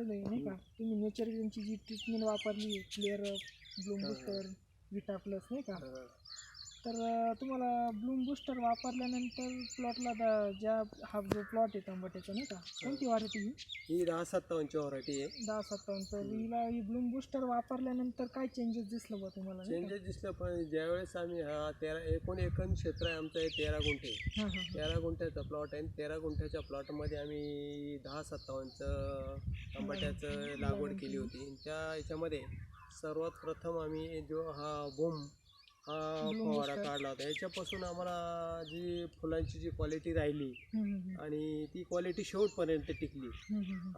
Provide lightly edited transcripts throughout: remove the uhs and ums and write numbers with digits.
कळलंय नाही का तुम्ही नेचर ग्रीनची जी ट्रीटमेंट वापरली क्लिअर ब्लूम बूस्टर विटा प्लस नाही का तर तुम्हाला ब्लूम बूस्टर वापरल्यानंतर प्लॉटला ज्या हा जो प्लॉट आहे टमाट्याचा नाही का कोणती व्हरायटी ही 1057ची व्हरायटी आहे. 1057 तर हिला ही ब्लूम बूस्टर वापरल्यानंतर काय चेंजेस दिसलं बा तुम्हाला नाही का? चेंजेस दिसलं पण ज्यावेळेस आम्ही हा 13 क्षेत्र आहे आमचं, हे 13 गुंठे. हां हां 13 गुंठ्याचा प्लॉट आहे. 13 गुंठ्याच्या प्लॉटमध्ये आम्ही 1057चं टमाट्याचं लागवड केली होती. त्या याच्यामध्ये सर्वात प्रथम आम्ही जो हा बूम हा फवारा काढला होता. याच्यापासून आम्हाला जी फुलांची जी क्वालिटी राहिली आणि ती क्वालिटी शेवटपर्यंत टिकली.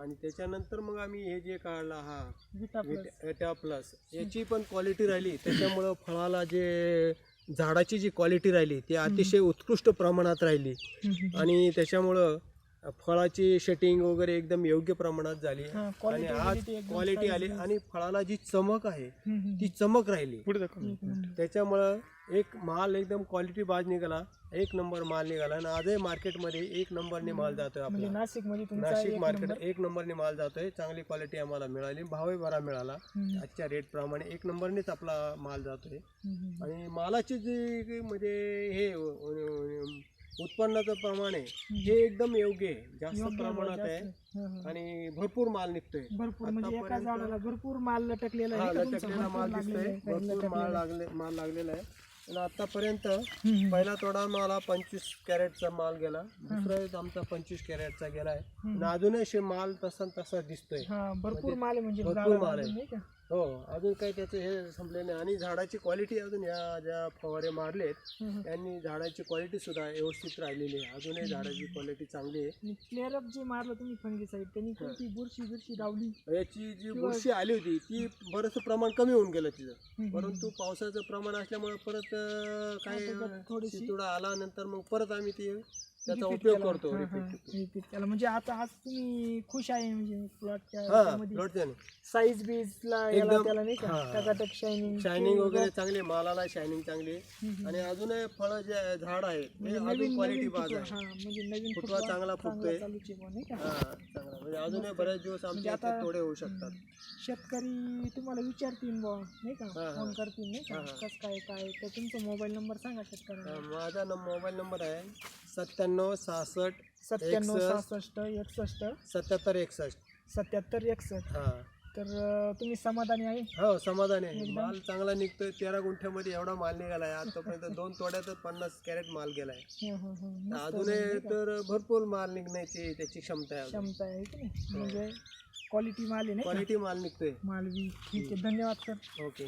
आणि त्याच्यानंतर मग आम्ही हे जे काढला हा विटा प्लस याची पण क्वालिटी राहिली. त्याच्यामुळं फळाला जे झाडाची जी क्वालिटी राहिली ती अतिशय उत्कृष्ट प्रमाणात राहिली आणि त्याच्यामुळं फळाची शेटिंग वगैरे एकदम योग्य प्रमाणात झाली आणि आज क्वालिटी आली आणि फळाला जी चमक आहे ती चमक राहिली. त्याच्यामुळं एक माल एकदम क्वालिटी बाज निघाला, एक नंबर माल निघाला आणि आजही मार्केटमध्ये एक नंबरने माल जातोय. आपला नाशिक मार्केट एक नंबरने माल जातोय. चांगली क्वालिटी आम्हाला मिळाली, भावही बरा मिळाला. आजच्या रेट प्रमाणे एक नंबरनेच आपला माल जातोय आणि मालाची जी म्हणजे हे उत्पन्नाचं प्रमाण आहे हे एकदम योग्य आहे, जास्त प्रमाणात आहे आणि भरपूर माल निघतोय. भरपूर म्हणजे एका झाडाला भरपूर माल लटकलेला आहे, लटकलेला माल दिसतोय, भरपूर माल लागलेला आहे. आणि आतापर्यंत पहिला तोडा मला 25 कॅरेटचा माल गेला, दुसरा आमचा 25 कॅरेटचा गेलाय आणि अजूनही माल तसा दिसतोय. भरपूर माल आहे म्हणजे भरपूर माल आहे. हो, अजून काही त्याचं हे संपले नाही आणि झाडाची क्वालिटी अजून या ज्या फवारे मारलेत त्यांनी झाडाची क्वालिटी सुद्धा व्यवस्थित राहिलेली आहे. अजूनही झाडाची क्वालिटी चांगली आहे. क्लिअर अप जे मारलं तुम्ही फंगीसाईड त्यांनी कोणती बुरशी लावली? याची जी बुरशी आली होती ती बरंच प्रमाण कमी होऊन गेलं तिचं, परंतु पावसाचं प्रमाण असल्यामुळे परत काही थोडा आला नंतर मग परत आम्ही त्याचा उपयोग करतो. त्याला म्हणजे आता आज तुम्ही खुश आहे म्हणजे प्लॉटच्या साईज बीजला त्याला नाही का शायनिंग वगैरे चांगली, मालाला शायनिंग चांगली आणि अजूनही फळ जे झाड आहे ते अजून क्वालिटी बाज आहे. म्हणजे नवीन फुटवा चांगला फुटतोय. चांगला म्हणजे अजूनही बरेच दिवस आमचे आता थोडे होऊ शकतात. शेतकरी तुम्हाला विचारतील बा नाही का, फोन करतील नाही का कसं काय तर तुमचा मोबाईल नंबर सांगा शेतकऱ्यांना. माझा मोबाईल नंबर आहे 9766 61 77 61. तर तुम्ही समाधानी आहे? हो, समाधानी आहे. माल चांगला निघतोय. 13 गुंठ्यामध्ये एवढा माल निघालाय. आतापर्यंत 2 तोड्यातच 50 कॅरेट माल गेलाय. अजूनही तर भरपूर माल निघण्याची त्याची क्षमता आहे की नाही? म्हणजे क्वालिटी माल आहे, क्वालिटी माल निघतोय. माल ठीक आहे. धन्यवाद सर. ओके.